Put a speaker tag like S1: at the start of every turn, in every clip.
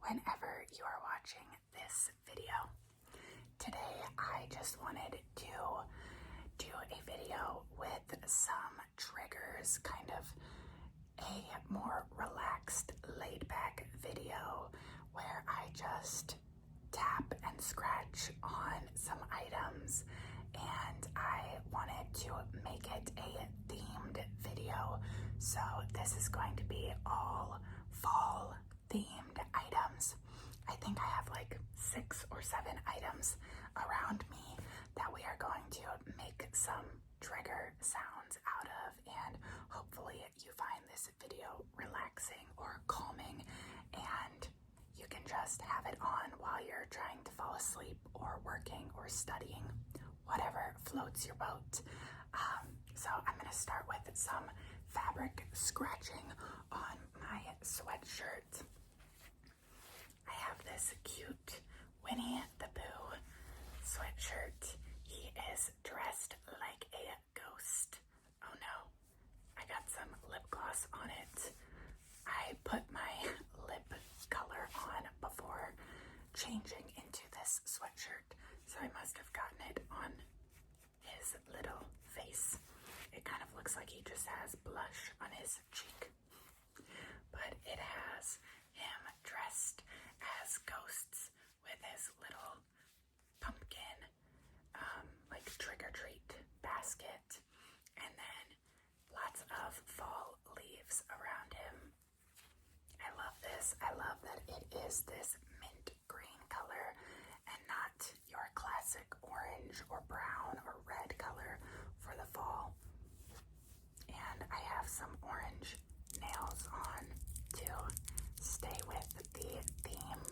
S1: whenever you are watching this video. Today I just wanted to do a video with some triggers, kind of a more relaxed, laid-back video where I just tap and scratch on some items, and I wanted to make it a themed video. So this is going to be all fall themed items. I think I have like 6 or 7 items around me that we are going to make some trigger sounds out of, and hopefully you find this video relaxing or calming and you can just have it on while you're trying to fall asleep or working or studying, whatever floats your boat. So I'm going to start with some fabric scratching on my sweatshirt. I have this cute Winnie the Pooh sweatshirt. He is dressed like a ghost. Oh no, I got some lip gloss on it. I put my lip color on before changing into this sweatshirt, so I must have gotten it on his little face. It kind of looks like he just has blush on his cheek, but it has him dressed as ghosts with his little pumpkin, like trick-or-treat basket, and then lots of fall leaves around him. I love this. I love that it is this mint green color and not your classic orange or brown or red color for the fall. And I have some orange nails on to stay with the theme.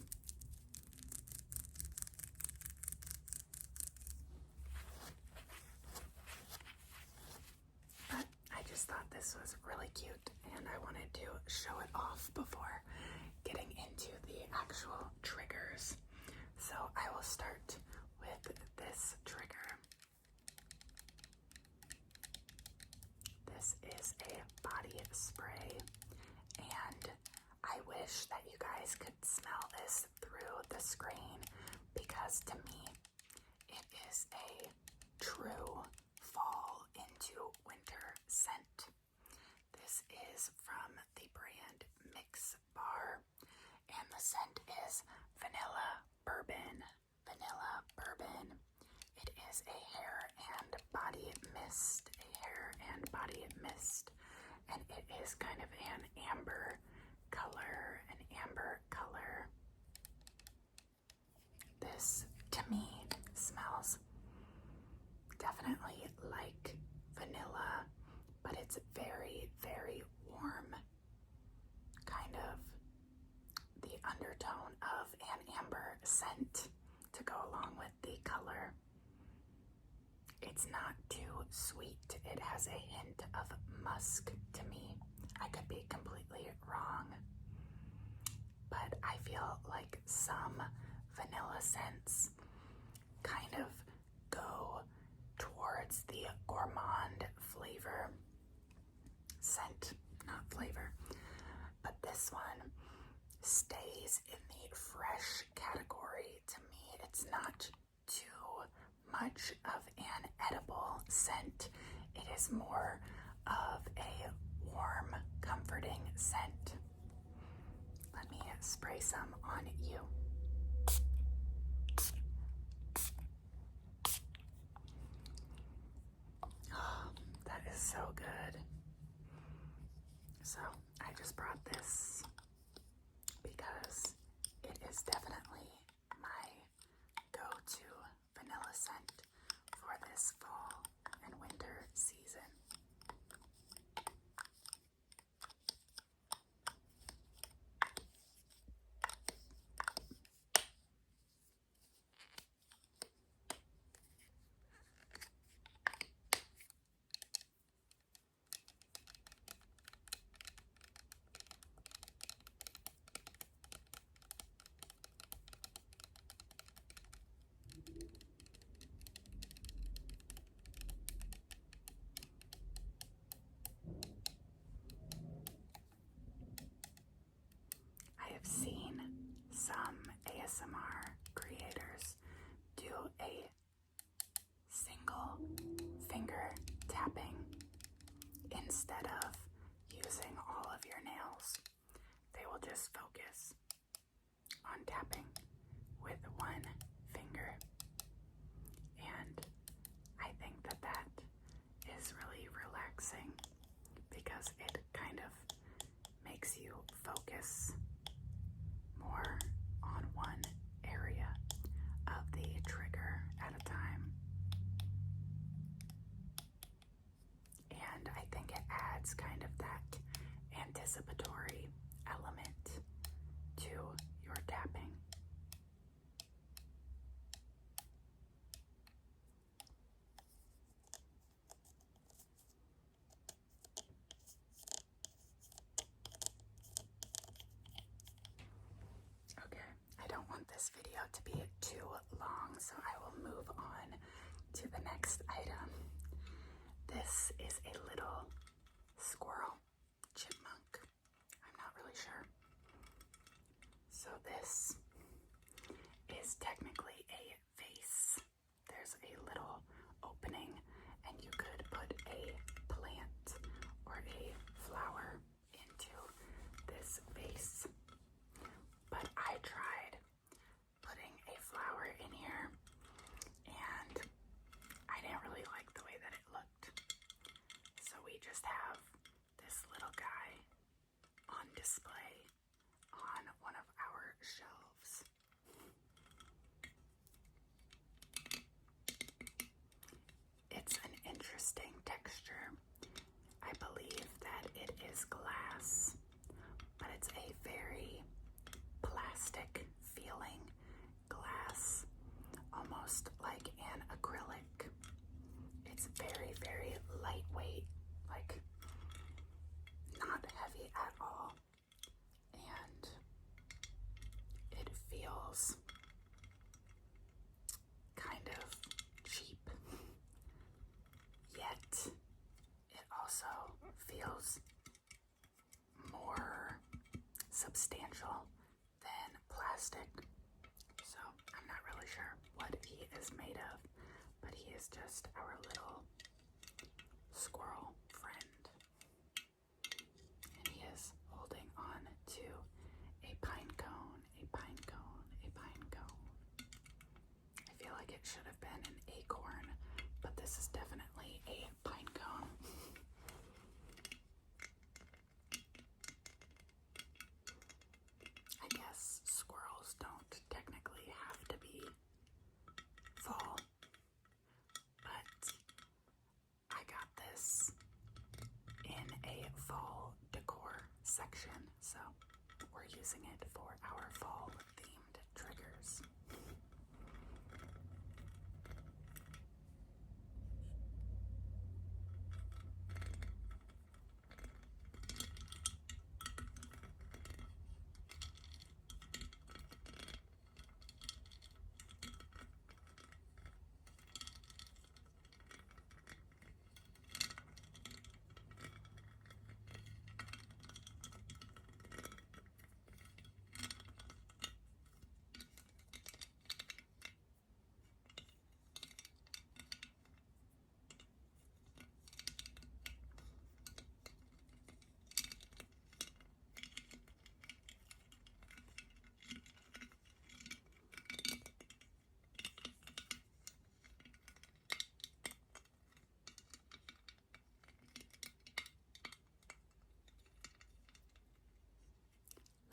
S1: But I just thought this was really cute and I wanted to show it off before getting into the actual triggers. So I will start with this trigger. This is a body spray, and I wish that you guys could smell this through the screen, because to me it is a true fall into winter scent. This is from the brand Mix Bar, and the scent is vanilla bourbon. Vanilla bourbon. It is a hair and body mist. A hair and body mist. And it is kind of an amber color. An amber color. This, to me, smells definitely like vanilla, but it's very, very warm. Kind of the undertone of an amber scent to go along with the color. It's not too sweet. It has a hint of musk to me. I could be completely wrong, but I feel like some vanilla scents kind of go towards the gourmand flavor. Scent, not flavor. But this one stays in the fresh category to me. It's not too much of an edible scent. It is more of a warm, comforting scent. Let me spray some on you. Oh, that is so good. So I just brought this because it is definitely my go-to vanilla scent for this fall and winter season. some ASMR creators do a single finger tapping instead of using all of your nails. They will just focus on tapping with one finger. And I think that that is really relaxing because it kind of makes you focus more on one area of the trigger at a time. And I think it adds kind of that anticipatory element to your tapping. Okay, I don't want this video to be too long, so I will move on to the next item. This is a little squirrel, chipmunk. I'm not really sure. So this is technically a vase. There's a little opening and you could put a plant or a flower into this vase. But I tried putting a flower in here and I didn't really like the way that it looked. So we just have this little guy on display on one of our shelves. It's an interesting texture. I believe that it is glass, but it's a very plastic feeling glass, almost like an acrylic. It's very, very lightweight, like not heavy at all, and it feels kind of cheap, yet it also feels more substantial than plastic. So I'm not really sure what he is made of, but he is just our little squirrel friend. And he is holding on to a pine cone, a pine cone, a pine cone. I feel like it should have been an acorn, but this is definitely a pine cone. I guess squirrels don't technically have to be fall, but I got this in a fall decor section, so we're using it for our fall themed triggers.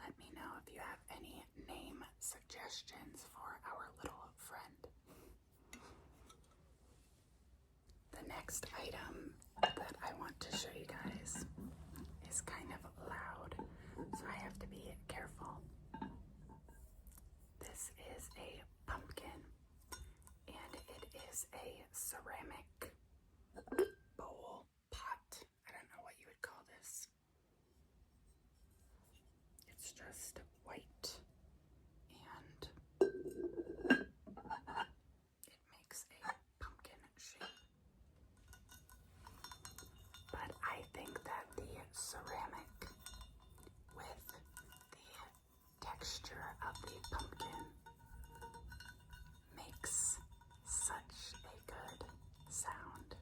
S1: Let me know if you have any name suggestions for our little friend. The next item that I want to show you guys is kind of loud, so I have to be careful. This is a pumpkin, and it is a ceramic bowl pot. I don't know what you would call this. It's just white, and it makes a pumpkin shape. But I think that the ceramic with the texture of the pumpkin makes such a good sound.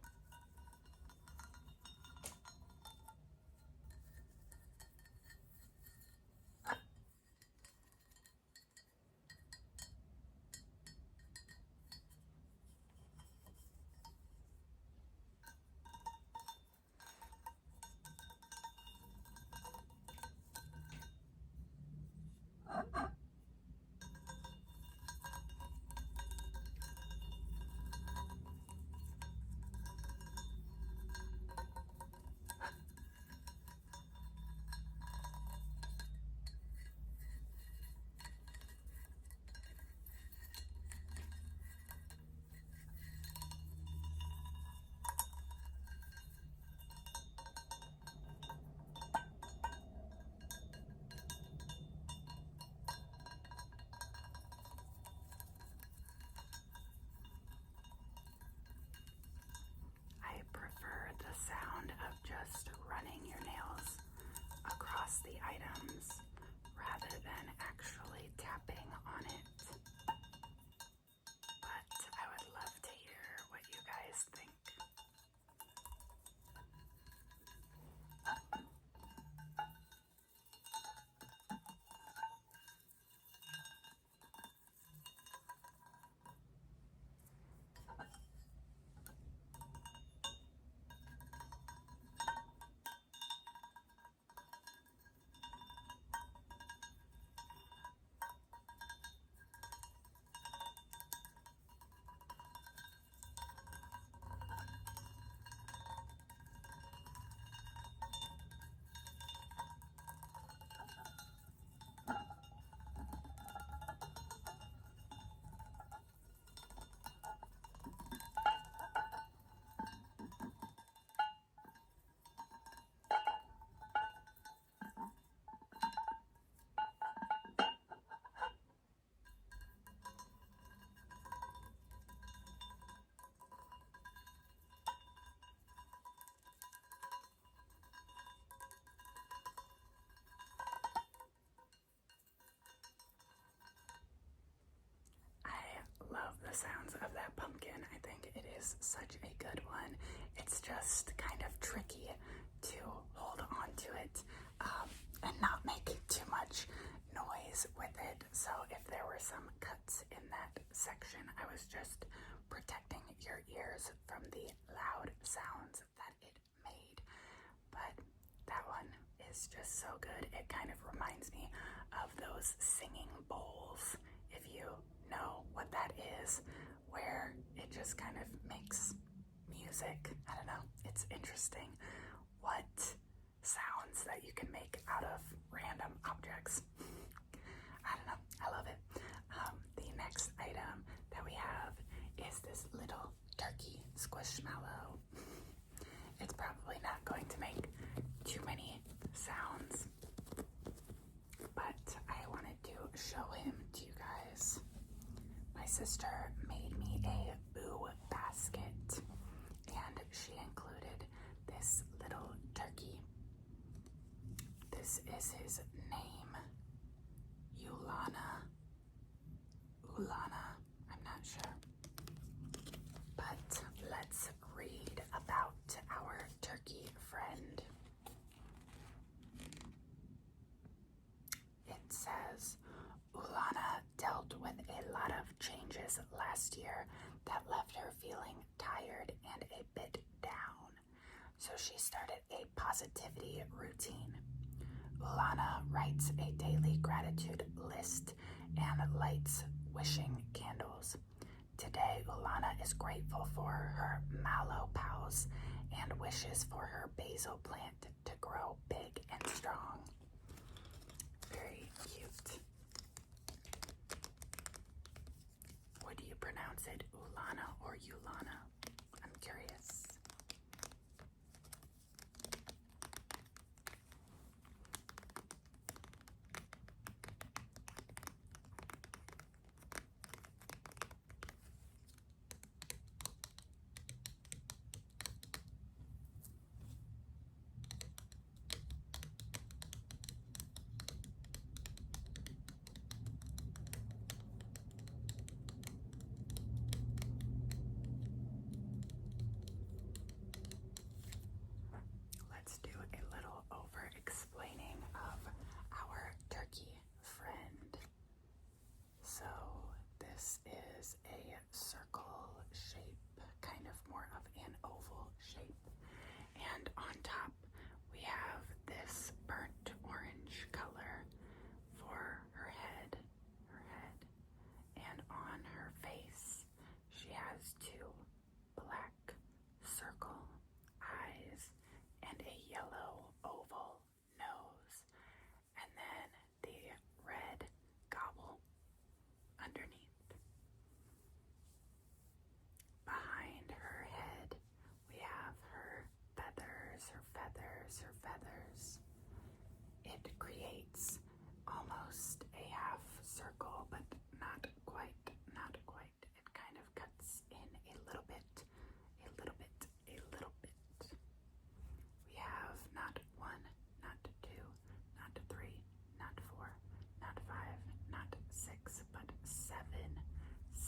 S1: I prefer the sound of just running your nails across the items rather than actually tapping on it. But I would love to hear what you guys think. Love the sounds of that pumpkin. I think it is such a good one. It's just kind of tricky to hold on to it and not make too much noise with it. So if there were some cuts in that section, I was just protecting your ears from the loud sounds that it made. But that one is just so good. It kind of reminds me of those singing bowls, if you know what that is, where it just kind of makes music. I don't know. It's interesting what sounds that you can make out of random objects. I don't know. I love it. The next item that we have is this little turkey squishmallow. It's probably not going to make too many sounds, but I wanted to show him to you guys. My sister made me a boo basket, and she included this little turkey. This is his name, Ulana, I'm not sure. But let's read about our turkey friend. It says, Ulana dealt with a lot of changes last year that left her feeling tired and a bit down. So she started a positivity routine. Ulana writes a daily gratitude list and lights wishing candles. Today, Ulana is grateful for her mallow pals and wishes for her basil plant to grow big and strong. Very cute. What do you pronounce it? Ulana or Ulana? I'm curious.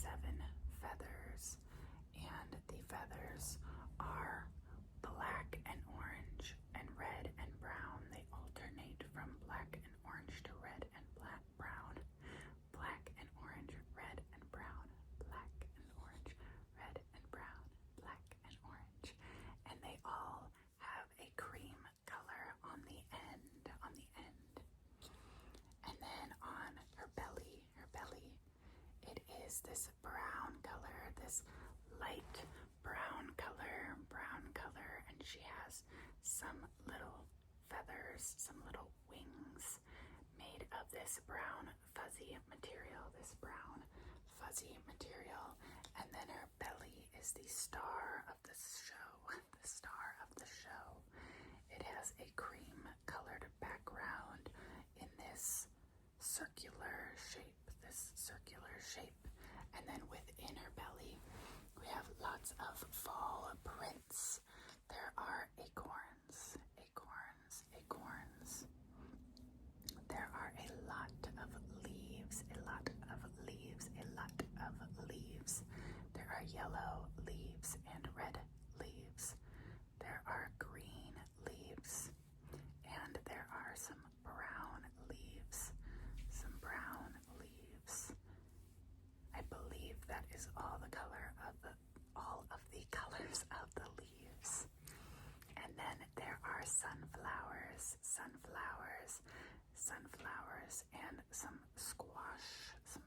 S1: feathers, and the feathers are black and orange and red and brown. They alternate from black and orange to red and brown. Black and orange, red and brown. Black and orange, red and brown. Black and orange. And they all have a cream color on the end, And then on her belly, it is this brown color, this light brown color, and she has some little feathers, some little wings made of this brown fuzzy material, and then her belly is the star of the show, It has a cream colored background in this circular shape, and then within her belly we have lots of fall prints. There are acorns. There are a lot of leaves. There are yellow leaves and red leaves. There are green leaves, and there are some brown leaves. I believe that is all of the colors of the leaves. And then there are sunflowers, and some squashes.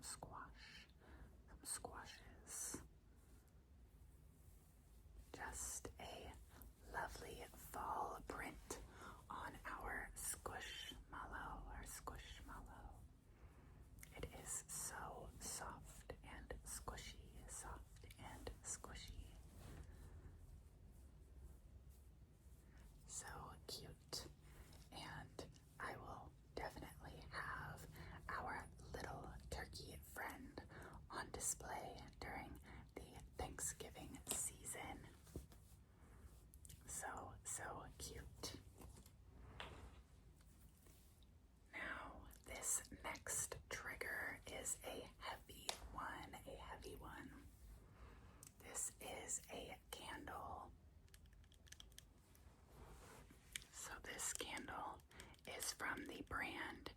S1: Just a lovely fall print on our squishmallow. It is so soft and squishy. So cute. And I will definitely have our little turkey friend on display during the Thanksgiving season. So cute. Now, this next trigger is a heavy one. This is a candle. So this candle is from the brand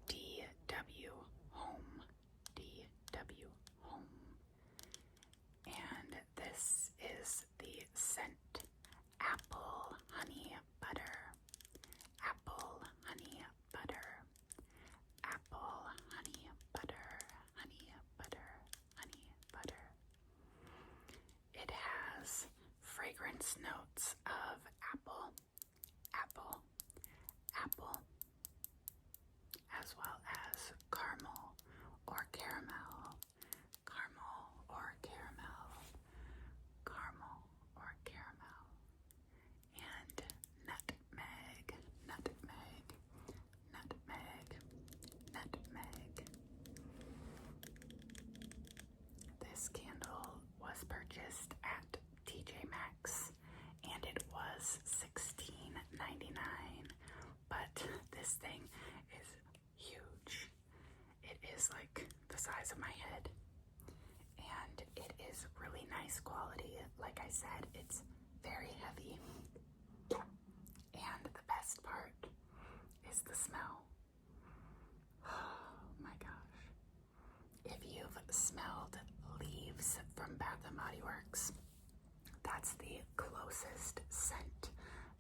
S1: DW Home. And this is the scent Apple Honey Butter. It has fragrance notes of apple, as well as caramel or caramel, and nutmeg. This candle was purchased at TJ Maxx, and it was $16.99, but this thing is huge. It is like the size of my head, and it is really nice quality. Like I said, it's very heavy, and the best part is the smell. Oh my gosh. If you've smelled leaves from Bath & Body Works, that's the closest scent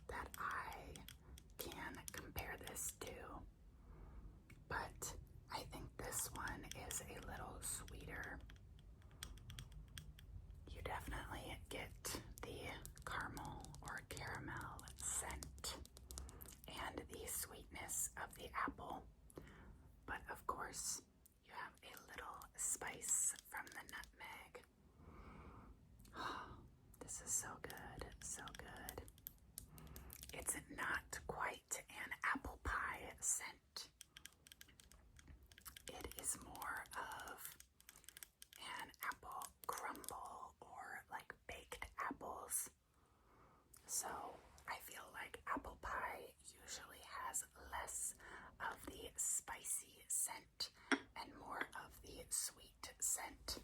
S1: that I can compare this to. But I think this one is a little sweeter. You definitely get the caramel or caramel scent and the sweetness of the apple. But of course, you have a little spice from the nutmeg. Oh, this is so good. It's not quite an apple pie scent. It is more of an apple crumble or like baked apples. So I feel like apple pie usually has less of the spicy scent and more of the sweet scent,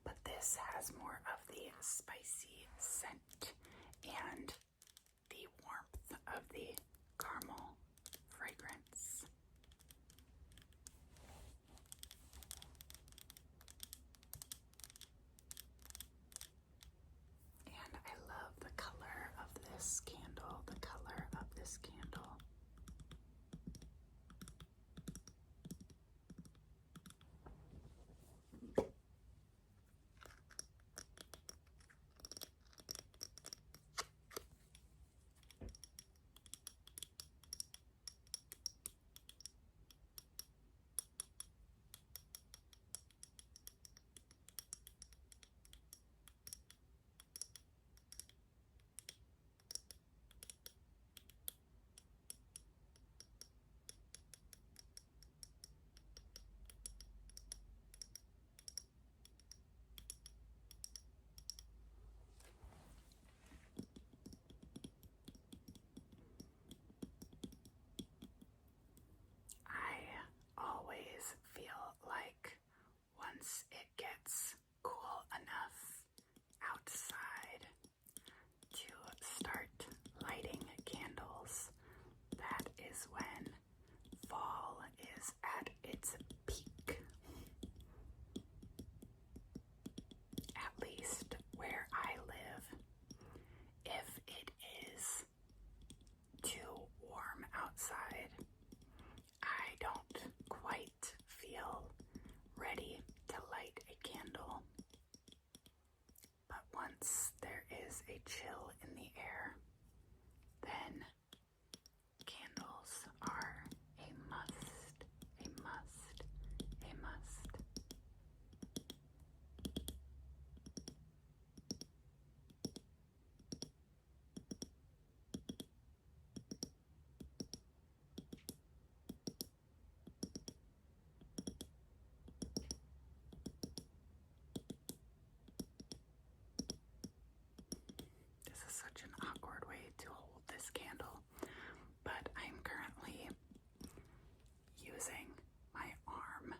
S1: but this has more of the spicy scent and the warmth of the caramel fragrance. And I love the color of this candle, the color of this candle. Always feel like once it gets cool enough outside to start lighting candles, that is when fall is at its peak. At least where I live. If it is too warm outside, I don't quite feel ready to light a candle. But once there is a chill in the air, then candles are a must, a must, a must. Such an awkward way to hold this candle, but I'm currently using my arm,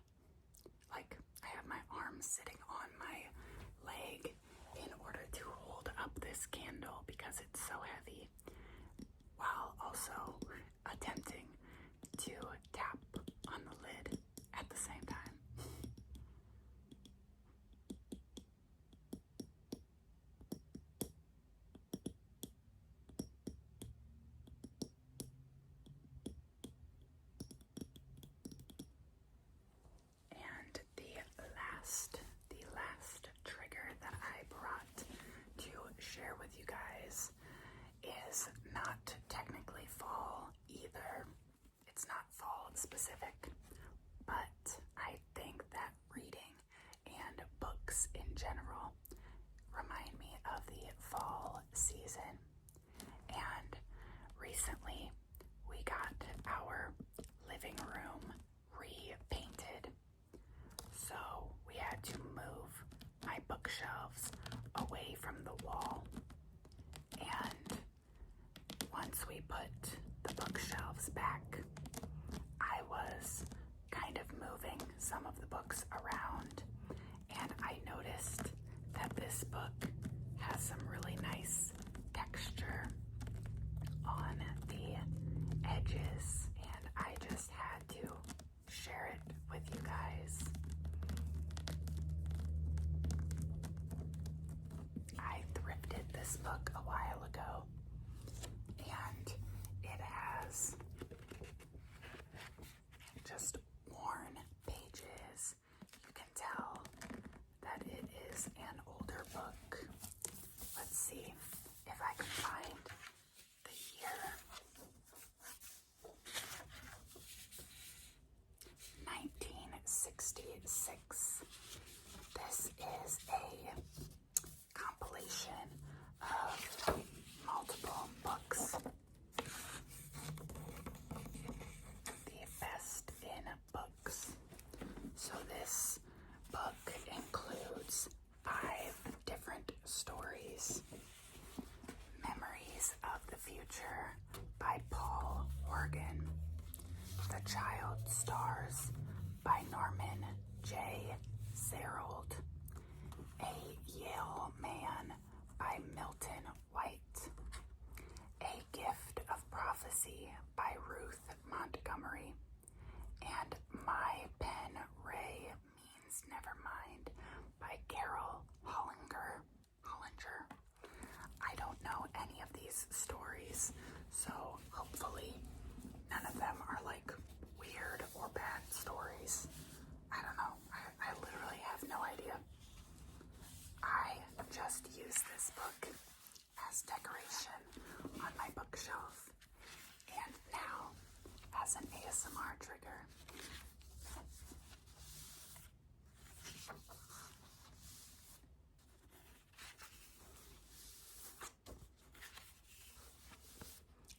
S1: like I have my arm sitting on my leg in order to hold up this candle because it's so heavy, while also attempting to tap on the lid at the same time. The last trigger that I brought to share with you guys is not technically fall either. It's not fall specific, but I think that reading and books in general remind me of the fall season. And recently we got our living room repainted. So we had to move my bookshelves away from the wall. And once we put the bookshelves back, I was kind of moving some of the books around, and I noticed that this book has some really nice texture on the edges, and I just had to share it with you guys. I thrifted this book a while ago, and it has just worn pages. You can tell that it is an older book. Let's see if I can find the year. 1966. This is a compilation of multiple books. The best in books. So this book includes 5 different stories. Memories of the Future by Paul Horgan. The Child Stars by Norman J. Serold. A stories. So hopefully none of them are like weird or bad stories. I don't know. I literally have no idea. I just used this book as decoration on my bookshelf, and now as an ASMR trigger.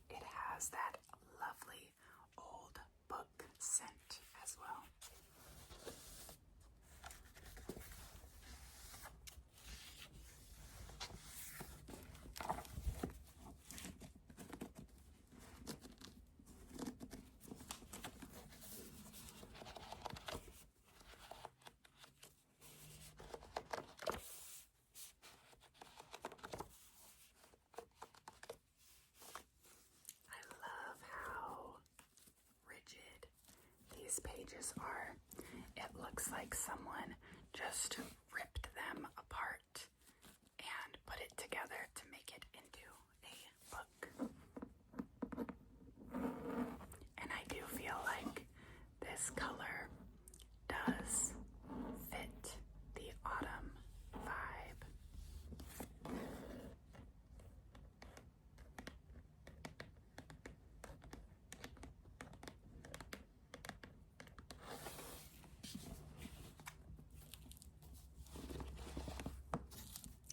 S1: It has that lovely old book scent as well. I love how rigid these pages are. It looks like someone just ripped them apart and put it together to make it into a book. And I do feel like this color does fit the autumn vibe.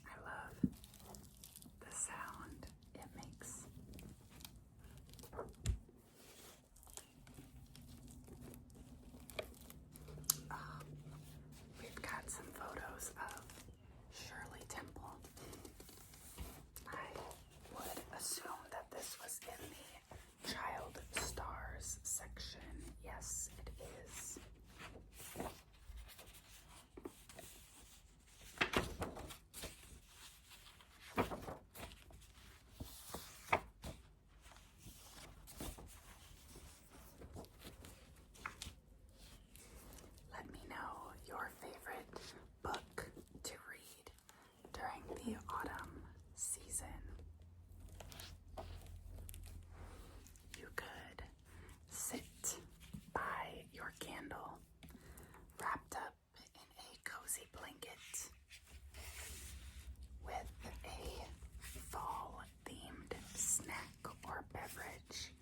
S1: I love the sound it makes. We've got some photos of Shirley Temple. I would assume that this was in the Child Stars section. Yes, it is. Let me know your favorite book to read during the autumn season. You could sit by your candle, wrapped up in a cozy blanket, with a fall-themed snack or beverage,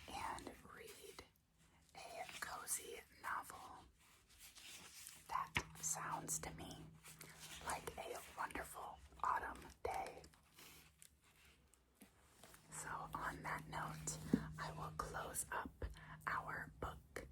S1: and read a cozy novel. That sounds to me like a wonderful autumn day. So on that note, I will close up our book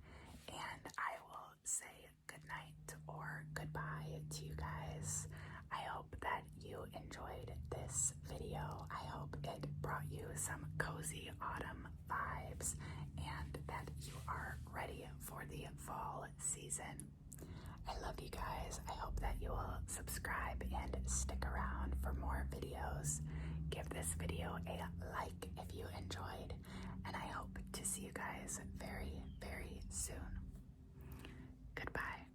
S1: and I will say goodnight or goodbye to you guys. I hope that you enjoyed this video. I hope it brought you some cozy autumn vibes and that you are ready for the fall season. I love you guys. I hope that you will subscribe and stick around for more videos. Give this video a like if you enjoyed, and I hope to see you guys very, very soon. Goodbye.